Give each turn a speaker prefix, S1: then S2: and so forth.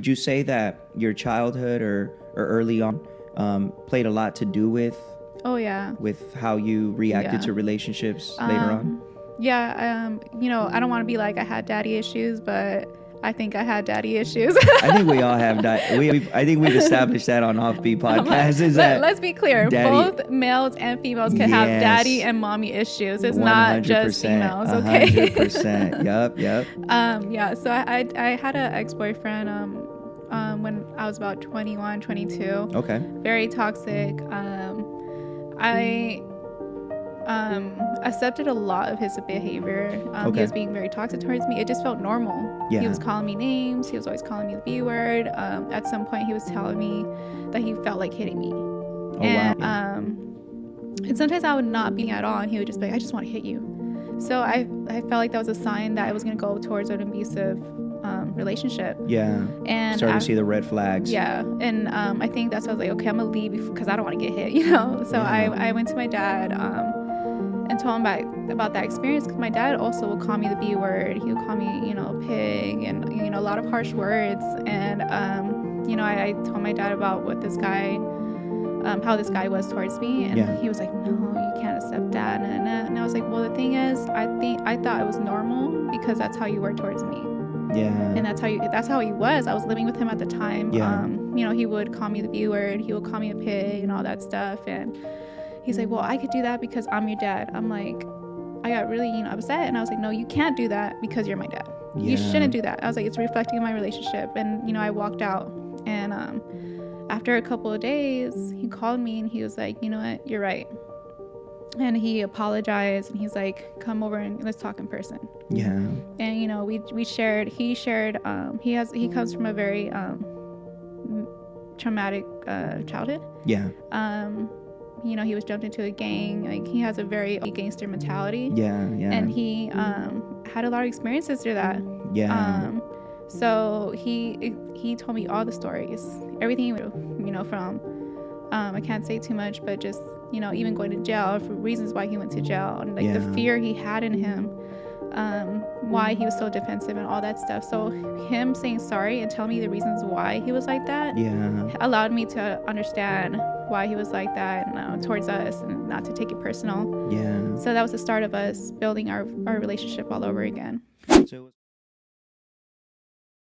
S1: Would you say that your childhood or early on played a lot to do with
S2: Oh yeah.
S1: with how you reacted to relationships later on?
S2: Yeah. I don't want to be like I had daddy issues, but I think I had daddy issues.
S1: I think we all have that. I think we've established that on Offbeat Podcast.
S2: Let's be clear. Both males and females can have daddy and mommy issues. It's not just females. Okay.
S1: 100%. Yep.
S2: Yeah. So I had an ex-boyfriend when I was about 21, 22.
S1: Okay.
S2: Very toxic. I accepted a lot of his behavior. He was being very toxic towards me. It just felt normal.
S1: Yeah.
S2: He was calling me names. He was always calling me the B word. At some point, he was telling me that he felt like hitting me.
S1: Wow.
S2: And sometimes I would not be at all, and he would just be like, I just want to hit you. So I felt like that was a sign that I was going to go towards an abusive relationship.
S1: Yeah.
S2: And
S1: starting to see the red flags.
S2: Yeah. And I think that's why I was like, okay, I'm going to leave because I don't want to get hit, So I went to my dad and told him about that experience, because my dad also would call me the B word. He would call me, pig, and, a lot of harsh words. And, I told my dad about what this guy, how this guy was towards me. And he was like, no, you can't accept that. And I was like, well, the thing is, I thought it was normal because that's how you were towards me.
S1: Yeah.
S2: And that's how he was. I was living with him at the time.
S1: Yeah.
S2: He would call me the B word. He would call me a pig and all that stuff. And he's like, well, I could do that because I'm your dad. I'm like, I got really, upset. And I was like, no, you can't do that because you're my dad.
S1: Yeah.
S2: You shouldn't do that. I was like, it's reflecting on my relationship. And, I walked out. And after a couple of days, he called me and he was like, you know what, you're right. And he apologized and he's like, come over and let's talk in person.
S1: Yeah.
S2: And, he shared, he comes from a very traumatic childhood.
S1: Yeah.
S2: He was jumped into a gang. Like, he has a very gangster mentality.
S1: Yeah.
S2: And he had a lot of experiences through that.
S1: Yeah.
S2: So he told me all the stories, everything he knew, from I can't say too much, but just even going to jail for reasons why he went to jail, and the fear he had in him, why he was so defensive and all that stuff. So him saying sorry and telling me the reasons why he was like that allowed me to understand why he was like that and towards us, and not to take it personal.
S1: Yeah.
S2: So that was the start of us building our relationship all over again.
S1: So